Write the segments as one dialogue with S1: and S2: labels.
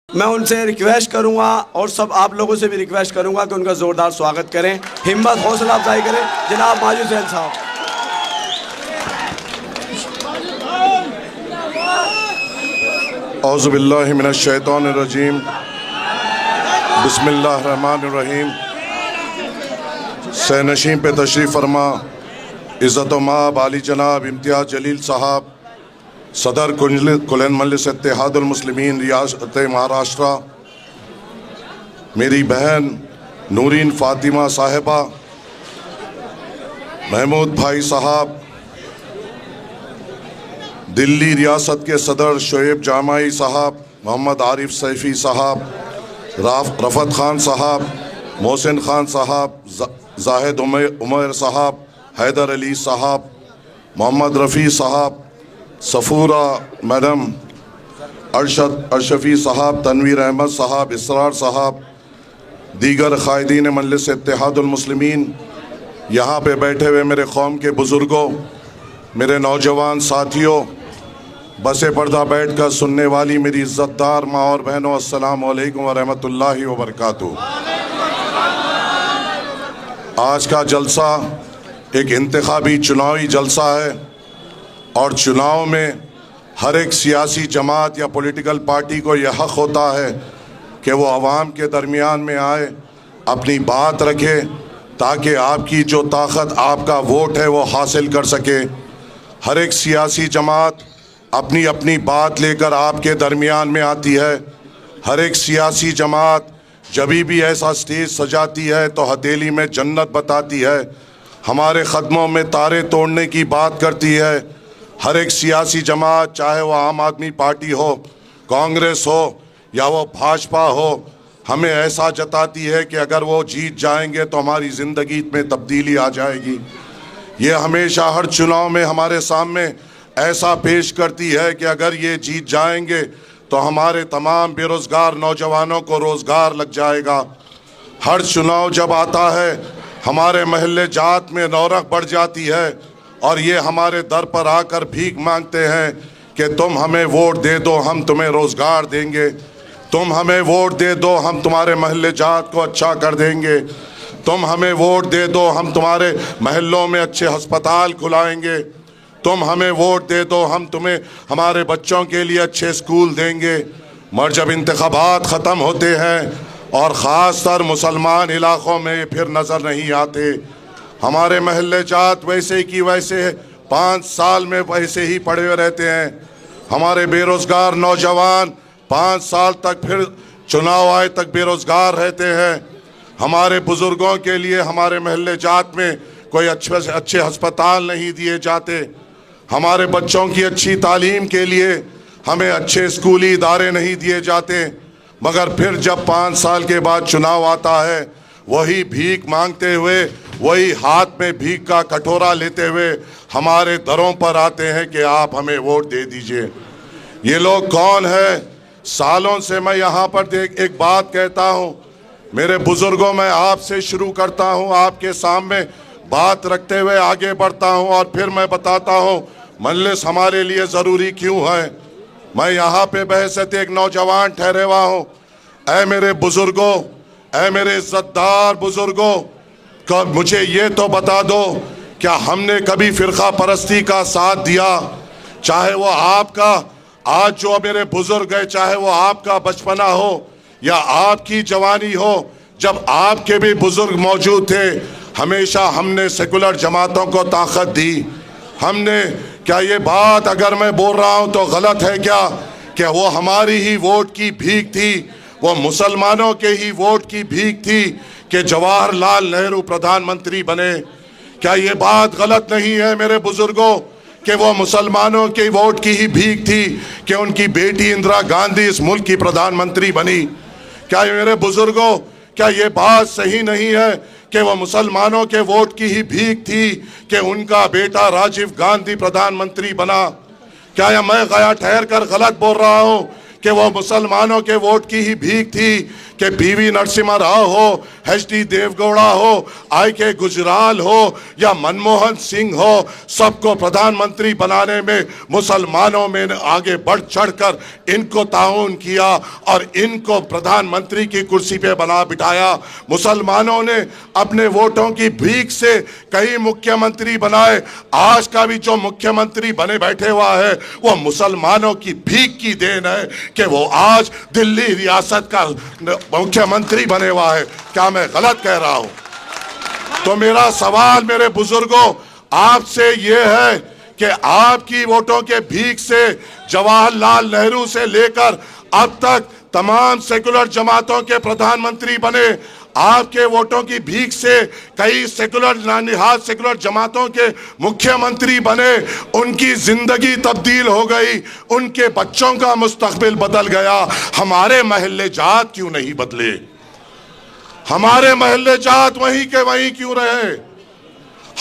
S1: मैं उनसे रिक्वेस्ट करूंगा और सब आप लोगों से भी रिक्वेस्ट करूंगा कि उनका ज़ोरदार स्वागत करें, हिम्मत हौसला अफजाई करें। जनाब माजिद हुसैन साहब।
S2: औज़ु बिल्लाहि मिनश शैतानिर रजीम, बिस्मिल्लाहिर रहमानिर रहीम। सहनशीं पे तशरीफ़ फरमा इज़्ज़त व माब आली जनाब इम्तियाज़ जलील साहब, सदर कुल्लन मजलिस इत्तेहादुल मुस्लिमीन रियासत महाराष्ट्र, मेरी बहन नूरीन फ़ातिमा साहिबा, महमूद भाई साहब, दिल्ली रियासत के सदर शोएब जामाई साहब, मोहम्मद आरिफ सैफ़ी साहब, रफ़त ख़ान साहब, मोहसिन ख़ान साहब, जाहिद उमर साहब, हैदर अली साहब, मोहम्मद रफ़ी साहब, सफ़ूरा मैडम, अरशफ़ी साहब, तनवीर अहमद साहब, इसरार साहब, दीगर क़ायदीन मजलिस इत्तेहादुल मुस्लिमीन, यहाँ पे बैठे हुए मेरे कौम के बुज़ुर्गों, मेरे नौजवान साथियों, बसे पर्दा बैठ कर सुनने वाली मेरी इज़्ज़तदार माँ और बहनों, अस्सलामु अलैकुम व रहमतुल्लाहि व बरकातुहू। आज का जलसा एक इंतखाबी चुनावी जलसा है और चुनाव में हर एक सियासी जमात या पॉलिटिकल पार्टी को यह हक़ होता है कि वो आवाम के दरमियान में आए, अपनी बात रखे, ताकि आपकी जो ताकत, आपका वोट है वो हासिल कर सके। हर एक सियासी जमात अपनी अपनी बात लेकर आपके दरमियान में आती है। हर एक सियासी जमात जब भी ऐसा स्टेज सजाती है तो हथेली में जन्नत बताती है, हमारे क़दमों में तारे तोड़ने की बात करती है। हर एक सियासी जमात, चाहे वो आम आदमी पार्टी हो, कांग्रेस हो या वो भाजपा हो, हमें ऐसा जताती है कि अगर वो जीत जाएंगे तो हमारी ज़िंदगी में तब्दीली आ जाएगी। ये हमेशा हर चुनाव में हमारे सामने ऐसा पेश करती है कि अगर ये जीत जाएंगे तो हमारे तमाम बेरोज़गार नौजवानों को रोज़गार लग जाएगा। हर चुनाव जब आता है हमारे महल्ले जात में रौनक बढ़ जाती है और ये हमारे दर पर आकर भीख मांगते हैं कि तुम हमें वोट दे दो, हम तुम्हें रोज़गार देंगे, तुम हमें वोट दे दो, हम तुम्हारे महल्ले जात को अच्छा कर देंगे, तुम हमें वोट दे दो, हम तुम्हारे महल्लों में अच्छे अस्पताल खुलाएंगे, तुम हमें वोट दे दो, हम तुम्हें हमारे बच्चों के लिए अच्छे स्कूल देंगे। मगर जब इंतखाबात ख़त्म होते हैं और ख़ास तर मुसलमान इलाक़ों में फिर नज़र नहीं आते, हमारे महल्ले जात वैसे की वैसे 5 साल में वैसे ही पड़े हुए रहते हैं। हमारे बेरोज़गार नौजवान 5 साल तक फिर चुनाव आए तक बेरोज़गार रहते हैं। हमारे बुज़ुर्गों के लिए हमारे महल्ले जात में कोई अच्छे अस्पताल नहीं दिए जाते। हमारे बच्चों की अच्छी तालीम के लिए हमें अच्छे स्कूली इदारे नहीं दिए जाते। मगर फिर जब 5 साल के बाद चुनाव आता है, वही भीख मांगते हुए, वही हाथ में भीख का कटोरा लेते हुए हमारे दरों पर आते हैं कि आप हमें वोट दे दीजिए। ये लोग कौन है? सालों से मैं यहाँ पर एक बात कहता हूँ, मेरे बुज़ुर्गों, मैं आपसे शुरू करता हूँ, आपके सामने बात रखते हुए आगे बढ़ता हूँ और फिर मैं बताता हूँ मजलिस हमारे लिए ज़रूरी क्यों है। मैं यहाँ पे बहसत एक नौजवान ठहरे हुआ हूँ। ऐ मेरे बुज़ुर्गों, ऐ मेरे इज़्ज़तदार बुज़ुर्गों, मुझे ये तो बता दो, क्या हमने कभी फ़िरक़ा परस्ती का साथ दिया? चाहे वो आपका आज जो मेरे बुज़ुर्ग है, चाहे वो आपका बचपना हो या आपकी जवानी हो, जब आपके भी बुज़ुर्ग मौजूद थे, हमेशा हमने सेकुलर जमातों को ताकत दी। हमने, क्या ये बात अगर मैं बोल रहा हूँ तो गलत है क्या कि वो हमारी ही वोट की भीख थी, वो मुसलमानों के ही वोट की भीख थी कि जवाहरलाल नेहरू प्रधानमंत्री बने? क्या ये बात गलत नहीं है मेरे बुज़ुर्गों कि वो मुसलमानों के वोट की ही भीख थी कि उनकी बेटी इंदिरा गांधी इस मुल्क की प्रधानमंत्री बनी? क्या ये मेरे बुज़ुर्गों, क्या ये बात सही नहीं है कि वह मुसलमानों के वोट की ही भीख थी कि उनका बेटा राजीव गांधी प्रधानमंत्री बना? क्या मैं गया ठहर कर गलत बोल रहा हूँ कि कि वो मुसलमानों के वोट की ही भीख थी कि पीवी नरसिम्हा राव हो, एचडी देवगौड़ा हो, आई.के. गुजराल हो या मनमोहन सिंह हो, सबको प्रधानमंत्री बनाने में मुसलमानों में आगे बढ़ चढ़कर इनको ताउन किया और इनको प्रधानमंत्री की कुर्सी पे बना बिठाया। मुसलमानों ने अपने वोटों की भीख से कई मुख्यमंत्री बनाए। आज का भी जो मुख्यमंत्री बने बैठे हुआ है वो मुसलमानों की भीख की देन है कि वो आज दिल्ली रियासत का मुख्यमंत्री बने हुआ है। क्या मैं गलत कह रहा हूं? तो मेरा सवाल मेरे बुजुर्गों आपसे ये है कि आपकी वोटों के भीख से जवाहरलाल नेहरू से लेकर अब तक तमाम सेकुलर जमातों के प्रधानमंत्री बने। आपके वोटों की भीख से कई सेकुलर नानिहाद सेकुलर जमातों के मुख्यमंत्री बने। उनकी जिंदगी तब्दील हो गई, उनके बच्चों का मुस्तकबिल बदल गया। हमारे महल्ले जात क्यों नहीं बदले? हमारे महल्ले जात वहीं के वहीं क्यों रहे?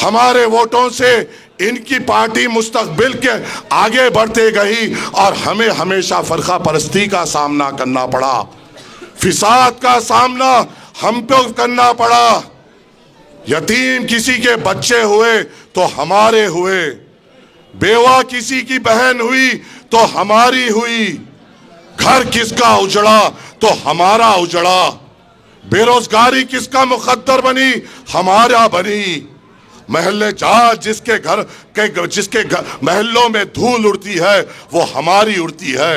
S2: हमारे वोटों से इनकी पार्टी मुस्तकबिल के आगे बढ़ते गई और हमें हमेशा फरका परस्ती का सामना करना पड़ा, फिसाद का सामना हमको करना पड़ा। यतीम किसी के बच्चे हुए तो हमारे हुए, बेवा किसी की बहन हुई तो हमारी हुई, घर किसका उजड़ा तो हमारा उजड़ा, बेरोजगारी किसका मुकद्दर बनी? हमारा बनी। महल्ले जात जिसके महल्लों में धूल उड़ती है वो हमारी उड़ती है।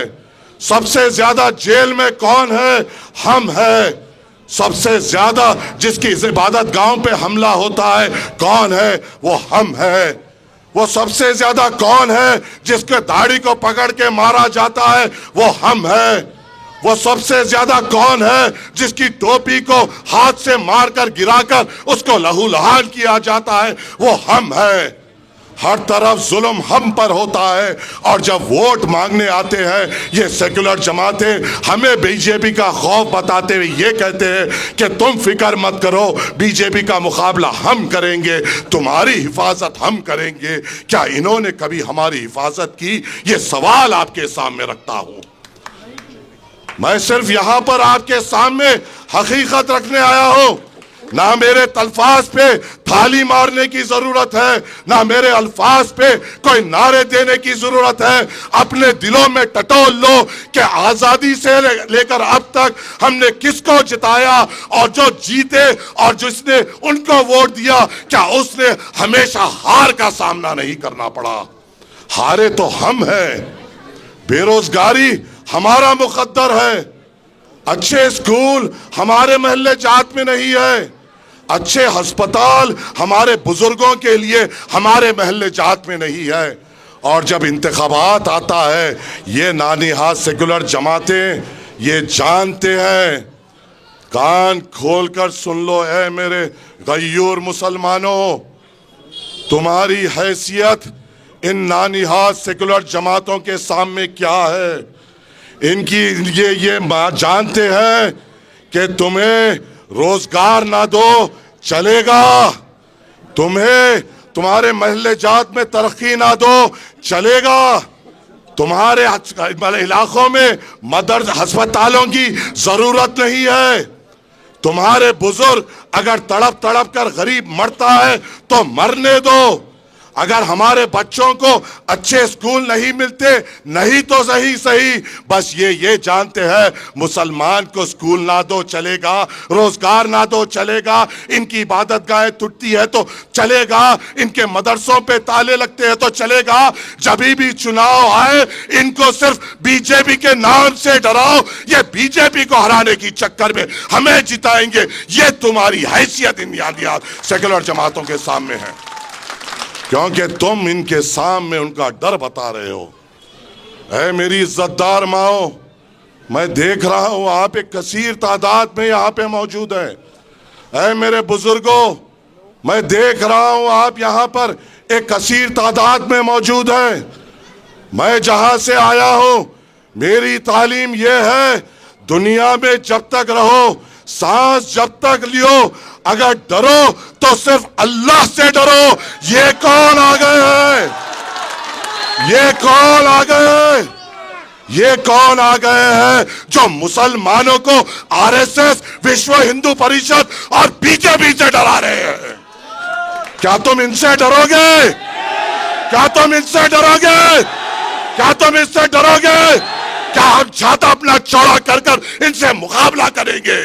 S2: सबसे ज्यादा जेल में कौन है? हम है। सबसे ज्यादा जिसकी इबादत गांव पे हमला होता है कौन है? वो हम है। वो सबसे ज्यादा कौन है जिसके दाढ़ी को पकड़ के मारा जाता है? वो हम है। वो सबसे ज्यादा कौन है जिसकी टोपी को हाथ से मारकर गिराकर उसको लहूलुहान किया जाता है? वो हम है। हर तरफ जुल्म हम पर होता है और जब वोट मांगने आते हैं ये सेकुलर जमातें हमें बीजेपी का खौफ बताते हुए ये कहते हैं कि तुम फिक्र मत करो, बीजेपी का मुकाबला हम करेंगे, तुम्हारी हिफाजत हम करेंगे। क्या इन्होंने कभी हमारी हिफाजत की? ये सवाल आपके सामने रखता हूं। मैं सिर्फ यहां पर आपके सामने हकीकत रखने आया हूं। ना मेरे तल्फाज पे थाली मारने की जरूरत है, ना मेरे अल्फाज पे कोई नारे देने की जरूरत है। अपने दिलों में टटोल लो कि आजादी से लेकर अब तक हमने किसको जिताया और जो जीते और जिसने उनको वोट दिया क्या उसने हमेशा हार का सामना नहीं करना पड़ा? हारे तो हम हैं। बेरोजगारी हमारा मुकद्दर है। अच्छे स्कूल हमारे महल्ले जात में नहीं है। अच्छे अस्पताल हमारे बुजुर्गों के लिए हमारे महल्ले जात में नहीं है। और जब इंतखाबात आता है ये नानिहाद सेकुलर जमातें ये जानते हैं। कान खोलकर सुन लो ऐ मेरे गयूर मुसलमानों, तुम्हारी हैसियत इन नानिहाद सेकुलर जमातों के सामने क्या है? इनकी ये जानते हैं कि तुम्हें रोजगार ना दो चलेगा, तुम्हें तुम्हारे महल्ले जात में तरक्की ना दो चलेगा, तुम्हारे इलाकों में मदर अस्पतालों की जरूरत नहीं है, तुम्हारे बुजुर्ग अगर तड़प तड़प कर गरीब मरता है तो मरने दो। अगर हमारे बच्चों को अच्छे स्कूल नहीं मिलते नहीं तो सही बस ये जानते हैं मुसलमान को स्कूल ना दो चलेगा, रोजगार ना दो चलेगा, इनकी इबादत गाहें टूटती है तो चलेगा, इनके मदरसों पे ताले लगते हैं तो चलेगा। जब भी चुनाव आए इनको सिर्फ बीजेपी के नाम से डराओ, ये बीजेपी को हराने की चक्कर में हमें जिताएंगे, ये तुम्हारी हैसियत इन सेकुलर जमातों के सामने है क्योंकि तुम इनके सामने उनका डर बता रहे हो। ऐ मेरी इज्जतदार माओ, मैं देख रहा हूं आप एक कसीर तादाद में यहाँ पे मौजूद है। ऐ मेरे बुजुर्गों, मैं देख रहा हूं आप यहाँ पर एक कसीर तादाद में मौजूद है। मैं जहां से आया हूं मेरी तालीम यह है दुनिया में जब तक रहो, सांस जब तक लियो, अगर डरो तो सिर्फ अल्लाह से डरो। ये कौन आ गए हैं? ये कौन आ गए हैं? ये कौन आ गए हैं जो मुसलमानों को आरएसएस, विश्व हिंदू परिषद और बीजेपी से डरा रहे हैं? क्या तुम इनसे डरोगे? क्या तुम इनसे डरोगे? क्या तुम इससे डरोगे? क्या हम छाता अपना चौड़ा कर कर इनसे मुकाबला करेंगे?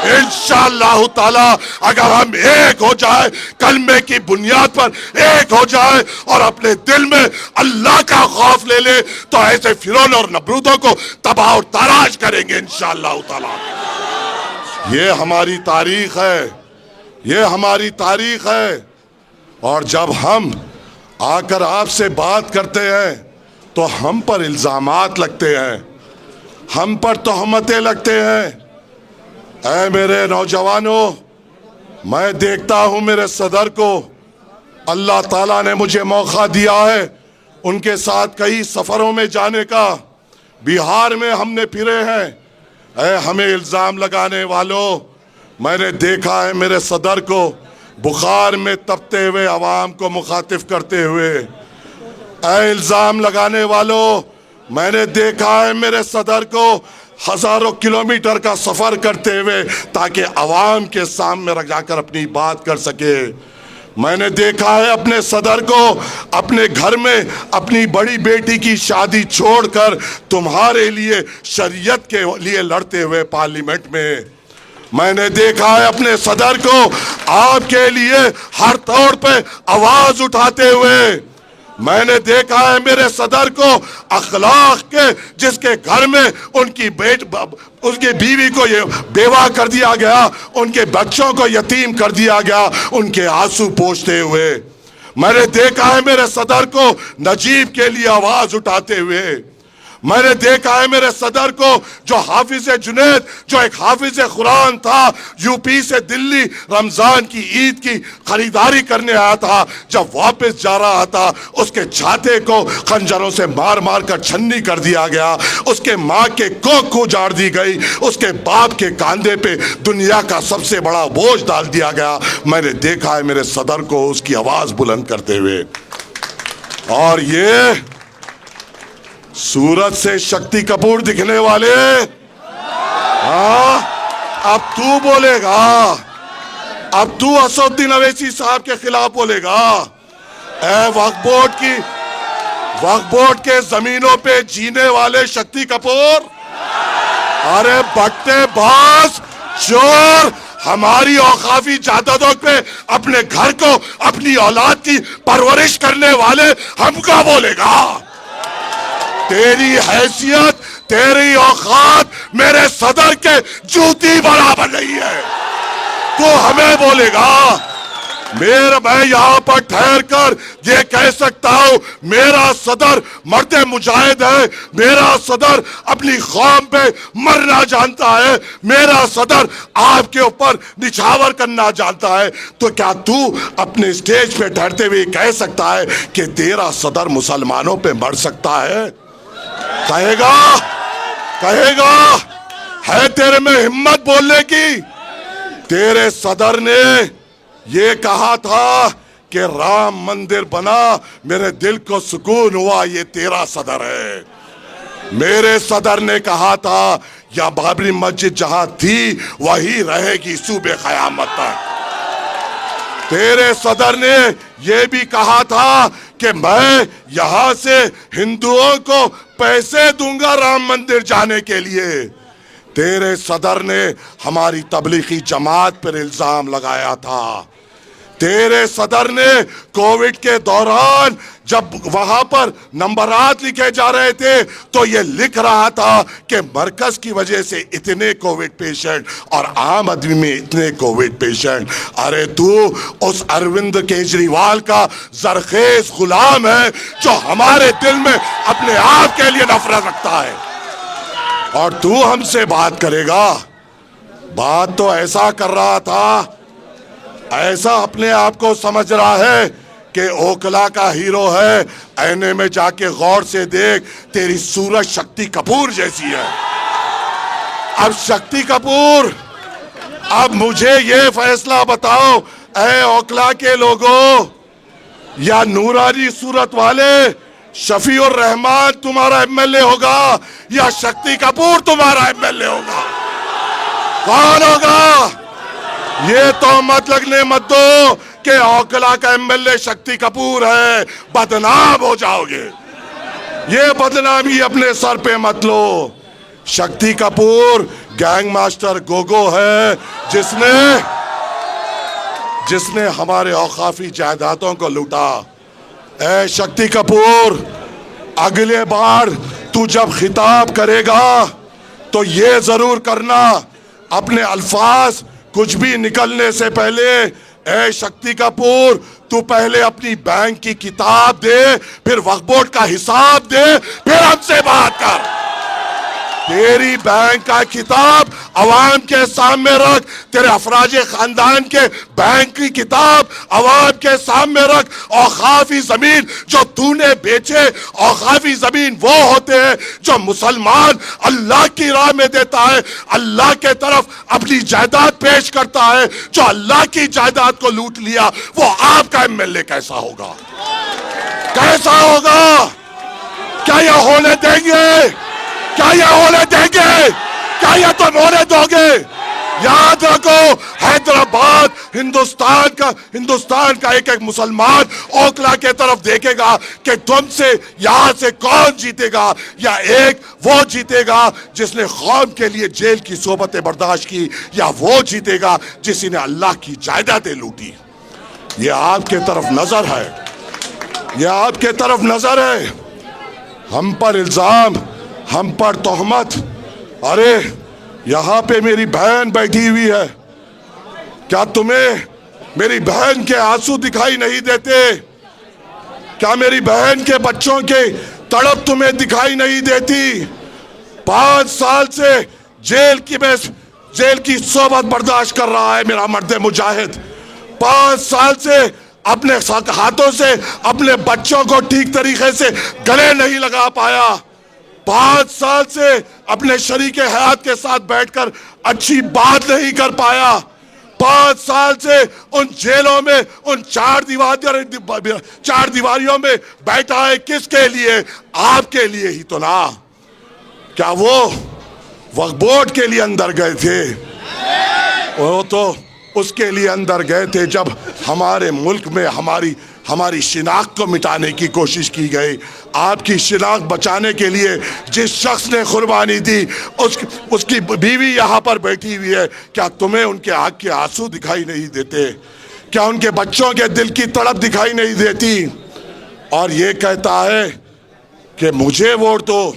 S2: इंशाअल्लाह ताला अगर हम एक हो जाए, कलमे की बुनियाद पर एक हो जाए और अपने दिल में अल्लाह का खौफ ले ले, तो ऐसे फिरौन और नमरूदों को तबाह और ताराश करेंगे इंशाअल्लाह ताला। ये हमारी तारीख है, ये हमारी तारीख है। और जब हम आकर आपसे बात करते हैं तो हम पर इल्जामात लगते हैं, हम पर तोहमतें लगते हैं। ऐ मेरे नौजवानों, मैं देखता हूं मेरे सदर को, अल्लाह ताला ने मुझे मौका दिया है उनके साथ कई सफरों में जाने का। बिहार में हमने फिरे हैं। ऐ हमें इल्जाम लगाने वालों, मैंने देखा है मेरे सदर को बुखार में तपते हुए अवाम को मुखातिब करते हुए। ऐ इल्जाम लगाने वालों, मैंने देखा है मेरे सदर को हजारों किलोमीटर का सफर करते हुए ताकि अवाम के सामने रख जाकर अपनी बात कर सके। मैंने देखा है अपने सदर को अपने घर में अपनी बड़ी बेटी की शादी छोड़कर तुम्हारे लिए, शरीयत के लिए लड़ते हुए पार्लियामेंट में। मैंने देखा है अपने सदर को आपके लिए हर तौर पे आवाज उठाते हुए। मैंने देखा है मेरे सदर को अखलाक के, जिसके घर में उनकी उसकी बीवी को ये बेवा कर दिया गया, उनके बच्चों को यतीम कर दिया गया, उनके आंसू पोंछते हुए। मैंने देखा है मेरे सदर को नजीब के लिए आवाज उठाते हुए। मैंने देखा है मेरे सदर को जो हाफिज जुनैद, जो एक हाफिज कुरान था, यूपी से दिल्ली रमजान की ईद की खरीदारी करने आया था, जब वापस जा रहा था उसके छाते को खंजरों से मार मार कर छन्नी कर दिया गया, उसके माँ के कोख को उजाड़ दी गई, उसके बाप के कांधे पे दुनिया का सबसे बड़ा बोझ डाल दिया गया। मैंने देखा है मेरे सदर को उसकी आवाज बुलंद करते हुए। और ये सूरत से शक्ति कपूर दिखने वाले, हाँ, अब तू बोलेगा, अब तू असदुद्दीन अवैसी साहब के खिलाफ बोलेगा। ए वक्फ बोर्ड के जमीनों पे जीने वाले शक्ति कपूर, अरे बट्टे बाज चोर, हमारी औकाफी जायदादों पे अपने घर को, अपनी औलाद की परवरिश करने वाले हमको बोलेगा। तेरी हैसियत, तेरी औकात मेरे सदर के जूती बराबर नहीं है, तो हमें बोलेगा। मैं यहां पर ठहर कर ये कह सकता हूं, मेरा सदर मर्द मुजाहिद है, मेरा सदर अपनी कौम पे मरना जानता है, मेरा सदर आपके ऊपर निछावर करना जानता है। तो क्या तू अपने स्टेज पे ठहरते हुए कह सकता है कि तेरा सदर मुसलमानों पे मर सकता है? कहेगा? कहेगा? है तेरे में हिम्मत बोलने की? तेरे सदर ने ये कहा था कि राम मंदिर बना, मेरे दिल को सुकून हुआ, ये तेरा सदर है। मेरे सदर ने कहा था या बाबरी मस्जिद जहां थी वही रहेगी सूबे क़यामत तक। तेरे सदर ने यह भी कहा था कि मैं यहां से हिंदुओं को पैसे दूंगा राम मंदिर जाने के लिए। तेरे सदर ने हमारी तबलीगी जमात पर इल्जाम लगाया था। तेरे सदर ने कोविड के दौरान जब वहां पर नंबरात लिखे जा रहे थे तो ये लिख रहा था कि मरकज की वजह से इतने कोविड पेशेंट और आम आदमी में इतने कोविड पेशेंट। अरे तू उस अरविंद केजरीवाल का जरखेज गुलाम है जो हमारे दिल में अपने आप के लिए नफरत रखता है, और तू हमसे बात करेगा। बात तो ऐसा कर रहा था, ऐसा अपने आप को समझ रहा है कि ओकला का हीरो है। आईने में जाके गौर से देख, तेरी सूरत शक्ति कपूर जैसी है। अब शक्ति कपूर, अब मुझे ये फैसला बताओ, ऐ ओकला के लोगों या नूरानी सूरत वाले, शफीउर रहमान तुम्हारा एमएलए होगा या शक्ति कपूर तुम्हारा एमएलए होगा? कौन होगा? ये तो मत लगने मत दो कि ओखला का एमएलए शक्ति कपूर है, बदनाम हो जाओगे। ये बदनामी अपने सर पे मत लो। शक्ति कपूर गैंग मास्टर गोगो है जिसने हमारे औकाफी जायदादों को लूटा। ऐ शक्ति कपूर, अगले बार तू जब खिताब करेगा तो ये जरूर करना, अपने अल्फाज कुछ भी निकलने से पहले, ऐ शक्ति कपूर तू पहले अपनी बैंक की किताब दे, फिर वक्फ बोर्ड का हिसाब दे, फिर हमसे बात कर। तेरी बैंक का किताब अवाम के सामने रख, तेरे अफराजे खानदान के बैंक की किताब अवाम के सामने रख। औकाफी जमीन जो तूने बेचे, औकाफी जमीन वो होते हैं जो मुसलमान अल्लाह की राह में देता है, अल्लाह के तरफ अपनी जायदाद पेश करता है। जो अल्लाह की जायदाद को लूट लिया वो आपका एमएलए कैसा होगा? कैसा होगा? क्या यह होने देंगे? क्या ये होने देंगे? क्या ये तुम होने दोगे? याद रखो, हैदराबाद हिंदुस्तान का एक एक मुसलमान ओखला के तरफ देखेगा कि तुमसे यहां से कौन जीतेगा, या एक वो जीतेगा जिसने कौम के लिए जेल की सोबतें बर्दाश्त की, या वो जीतेगा जिसने अल्लाह की जायदादें लूटी। ये आपके तरफ नजर है, ये आपके तरफ नजर है। हम पर इल्जाम, हम पर तोहमत। अरे यहां पे मेरी बहन बैठी हुई है, क्या तुम्हें मेरी बहन के आंसू दिखाई नहीं देते? क्या मेरी बहन के बच्चों के तड़प तुम्हें दिखाई नहीं देती? 5 साल से जेल की सोबत बर्दाश्त कर रहा है मेरा मर्द मुजाहिद। 5 साल से अपने हाथों से अपने बच्चों को ठीक तरीके से गले नहीं लगा पाया। 5 साल से अपने शरीके हयात के साथ बैठकर अच्छी बात नहीं कर पाया। 5 साल से उन जेलों में, उन चार दीवारियों में बैठा है। किसके लिए? आपके लिए ही तो ना। क्या वो वक्फ बोर्ड के लिए अंदर गए थे? वो तो उसके लिए अंदर गए थे जब हमारे मुल्क में हमारी शिनाख्त को मिटाने की कोशिश की गई। आपकी शिनाख्त बचाने के लिए जिस शख्स ने कुर्बानी दी, उसकी बीवी यहाँ पर बैठी हुई है। क्या तुम्हें उनके आँख के आंसू दिखाई नहीं देते? क्या उनके बच्चों के दिल की तड़प दिखाई नहीं देती? और ये कहता है कि मुझे वोट दो।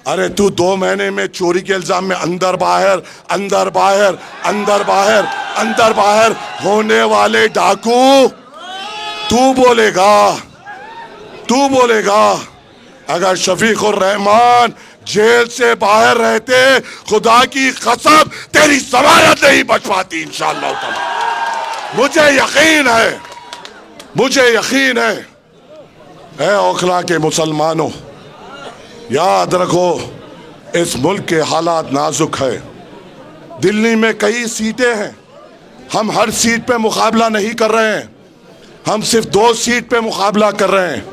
S2: अरे तू 2 महीने में चोरी के इल्जाम में अंदर बाहर अंदर बाहर अंदर बाहर अंदर बाहर होने वाले डाकू, तू बोलेगा? अगर शफीकुर रहमान जेल से बाहर रहते, खुदा की कसम तेरी जमानत नहीं बच पाती इंशाअल्लाह ताला। मुझे यकीन है। ऐ ओखला के मुसलमानों, याद रखो इस मुल्क के हालात नाजुक है। दिल्ली में कई सीटें हैं, हम हर सीट पे मुकाबला नहीं कर रहे हैं, हम सिर्फ 2 सीट पे मुकाबला कर रहे हैं।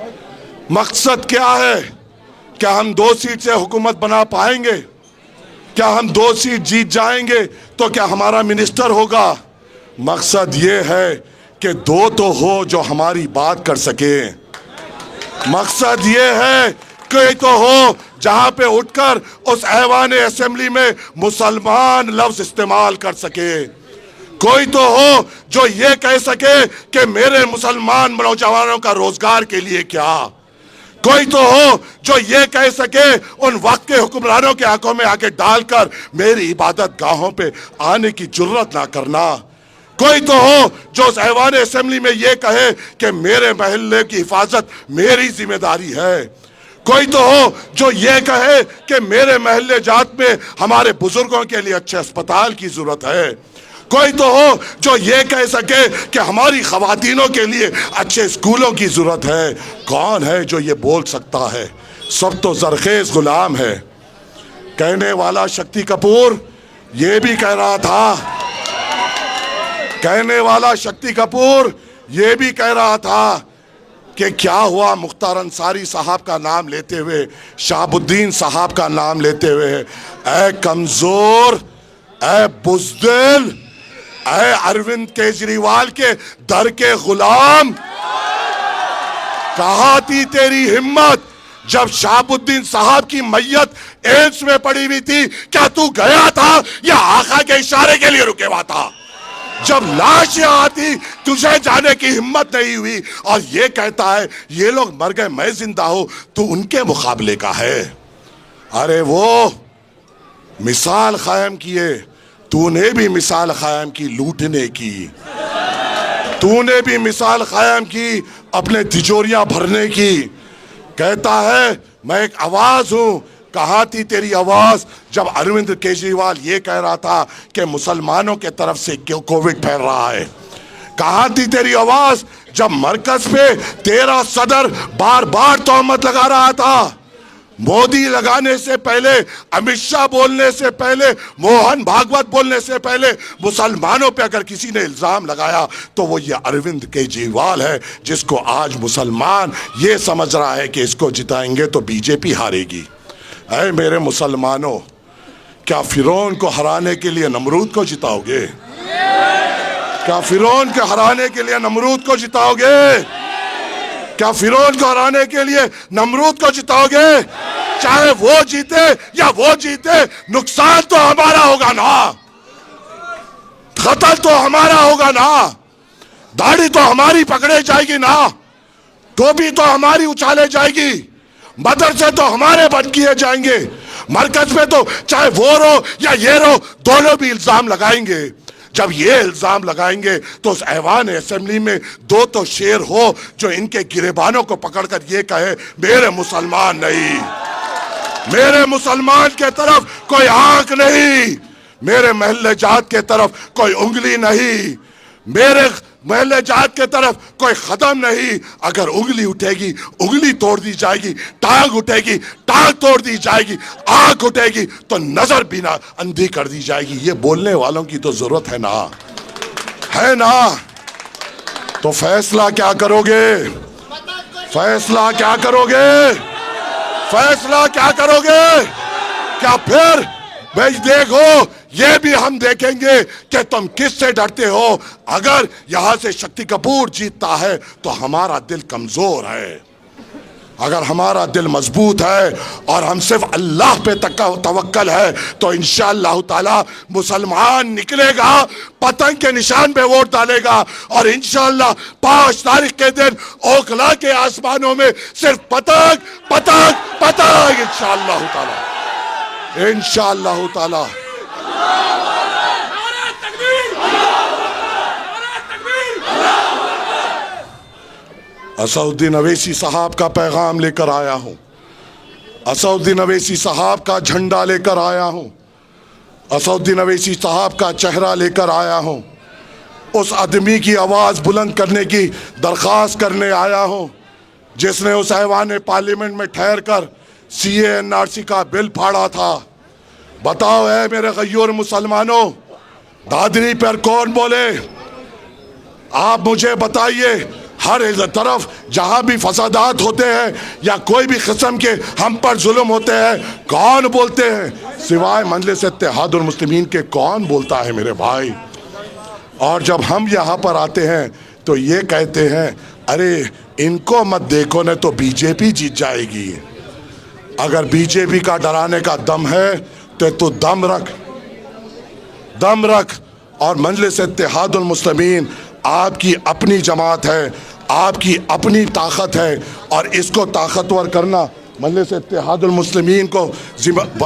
S2: मकसद क्या है? क्या हम 2 सीट से हुकूमत बना पाएंगे? क्या हम 2 सीट जीत जाएंगे तो क्या हमारा मिनिस्टर होगा? मकसद ये है कि 2 तो हो जो हमारी बात कर सके। मकसद ये है कोई तो हो जहां पे उठकर उस ऐवान असेंबली में मुसलमान लफ्ज इस्तेमाल कर सके। कोई तो हो जो ये कह सके कि मेरे मुसलमान नौजवानों का रोजगार के लिए क्या। कोई तो हो जो ये कह सके उन वक्त के हुक्मरानों के आंखों में आके डालकर मेरी इबादत गाहों पे आने की जुर्रत ना करना। कोई तो हो जो उस ऐवान असेंबली में ये कहे कि मेरे महल्ले की हिफाजत मेरी जिम्मेदारी है। कोई तो हो जो ये कहे कि मेरे महल्ले जात में हमारे बुजुर्गों के लिए अच्छे अस्पताल की जरूरत है। कोई तो हो जो ये कह सके कि हमारी खवातीनों के लिए अच्छे स्कूलों की जरूरत है। कौन है जो ये बोल सकता है? सब तो जरखेज गुलाम है। कहने वाला शक्ति कपूर ये भी कह रहा था, कहने वाला शक्ति कपूर ये भी कह रहा था कि क्या हुआ मुख्तार अंसारी साहब का नाम लेते हुए, शहाबुद्दीन साहब का नाम लेते हुए, ऐ कमजोर, ऐ बुज़दिल, ऐ अरविंद केजरीवाल के दर के गुलाम, कहाँ थी तेरी हिम्मत जब शहाबुद्दीन साहब की मैयत एम्स में पड़ी हुई थी? क्या तू गया था या आका के इशारे के लिए रुके हुआ था? जब लाश यहां आती तुझे जाने की हिम्मत नहीं हुई और ये कहता है ये लोग मर गए मैं जिंदा हूं, तू उनके मुकाबले का है। अरे वो मिसाल कायम किए, तूने भी मिसाल कायम की लूटने की, तूने भी मिसाल कायम की अपने तिजोरियां भरने की। कहता है मैं एक आवाज हूं, कहाँ थी तेरी आवाज जब अरविंद केजरीवाल ये कह रहा था कि मुसलमानों के तरफ से क्यों कोविड फैल रहा है? कहाँ थी तेरी आवाज जब मरकज पे तेरा सदर बार बार तोहमत लगा रहा था? मोदी लगाने से पहले, अमित शाह बोलने से पहले, मोहन भागवत बोलने से पहले मुसलमानों पे अगर किसी ने इल्जाम लगाया तो वो ये अरविंद केजरीवाल है, जिसको आज मुसलमान ये समझ रहा है कि इसको जिताएंगे तो बीजेपी हारेगी। ऐ मेरे मुसलमानों, क्या फिरौन को हराने के लिए नमरूद को जिताओगे? क्या फिरौन को हराने के लिए नमरूद को जिताओगे? क्या फिरौन को हराने के लिए नमरूद को जिताओगे? चाहे वो जीते या वो जीते, नुकसान तो हमारा होगा ना, खतल तो हमारा होगा ना, दाढ़ी तो हमारी पकड़े जाएगी ना, टोपी तो हमारी उछाले जाएगी, मदरसे तो हमारे बंद किए जाएंगे, मरकज में तो चाहे वो रो या ये रो दोनों भी इल्जाम लगाएंगे। जब ये इल्जाम लगाएंगे तो उस ऐवान असेंबली में दो तो शेर हो जो इनके गिरेबानों को पकड़कर ये कहे मेरे मुसलमान नहीं, मेरे मुसलमान के तरफ कोई आंख नहीं, मेरे महल्ले जात के तरफ कोई उंगली नहीं, मेरे महल्ले जात के तरफ कोई कदम नहीं। अगर उंगली उठेगी उंगली तोड़ दी जाएगी, टांग उठेगी टांग तोड़ दी जाएगी, आंख उठेगी तो नजर भी ना अंधी कर दी जाएगी। ये बोलने वालों की तो जरूरत है ना, है ना? तो फैसला क्या करोगे? फैसला क्या करोगे? फैसला क्या करोगे? क्या फिर भाई देखो ये भी हम देखेंगे कि तुम किससे डरते हो। अगर यहां से शक्ति कपूर जीतता है तो हमारा दिल कमजोर है, अगर हमारा दिल मजबूत है और हम सिर्फ अल्लाह पे तवक्कल है तो इंशाअल्लाह ताला मुसलमान निकलेगा, पतंग के निशान पे वोट डालेगा और इंशाअल्लाह 5 तारीख के दिन ओखला के आसमानों में सिर्फ पतंग पतंग पतंग इंशाअल्लाह ताला, इंशाअल्लाह ताला। असदुद्दीन अवैसी साहब का पैगाम लेकर आया हूं, असदुद्दीन अवैसी साहब का झंडा लेकर आया हूं, असदुद्दीन अवैसी साहब का चेहरा लेकर आया हूं, उस आदमी की आवाज़ बुलंद करने की दरख्वास्त करने आया हूं जिसने उस ऐवान पार्लियामेंट में ठहर कर CA NRC का बिल फाड़ा था। बताओ है मेरे गय्यूर मुसलमानों, दादरी पर कौन बोले? आप मुझे बताइए, हर तरफ जहां भी फसादात होते हैं या कोई भी किस्म के हम पर जुल्म होते हैं, कौन बोलते हैं? सिवाय मजलिस इत्तेहादुल मुस्लिमीन के कौन बोलता है मेरे भाई? और जब हम यहाँ पर आते हैं तो ये कहते हैं अरे इनको मत देखो न तो बीजेपी जीत जाएगी। अगर बीजेपी का डराने का दम है तो तू दम रख, दम रख। और मजलिस इत्तेहादुल मुस्लिमीन आपकी अपनी जमात है, आपकी अपनी ताकत है और इसको ताकतवर करना, मजलिस इत्तेहादुल मुस्लिमीन को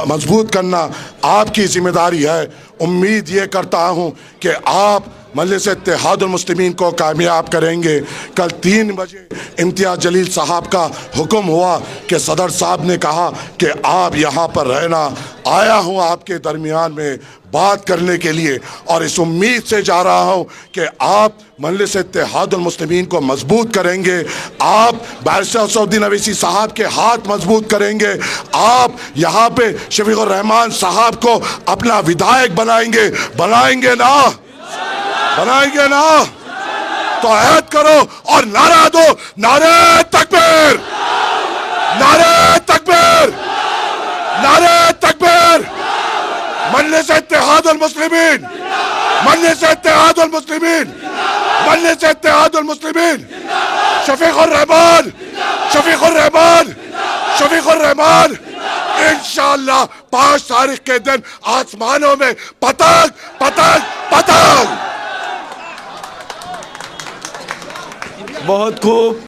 S2: मजबूत करना आपकी जिम्मेदारी है। उम्मीद ये करता हूँ कि आप मजलिस इत्तेहादुल मुस्लिमीन को कामयाब करेंगे। कल 3 बजे इम्तियाज़ जलील साहब का हुक्म हुआ कि सदर साहब ने कहा कि आप यहाँ पर रहना, आया हूँ आपके दरमियान में बात करने के लिए और इस उम्मीद से जा रहा हूँ कि आप मजलिस इत्तेहादुल मुस्लिमीन को मजबूत करेंगे, आप बैरिस्टर असदुद्दीन अवैसी साहब के हाथ मजबूत करेंगे, आप यहाँ पे शफीकुर रहमान साहब को अपना विधायक बनाएंगे, बनाएंगे ना, बनाएंगे ना? तो ऐद करो और नारा दो, नारे तकबीर, नारे तकबीर, नारे तकबीर। मजलिस इत्तेहादुल मुस्लिमीन, मजलिस इत्तेहादुल मुस्लिमीन, मजलिस इत्तेहादुल मुस्लिमीन। शफीकुर रहमान, शफीकुर रहमान, शफीकुर रहमान। इंशाअल्लाह 5 तारीख के दिन आसमानों में पतंग पतंग पतंग।
S1: बहुत खूब।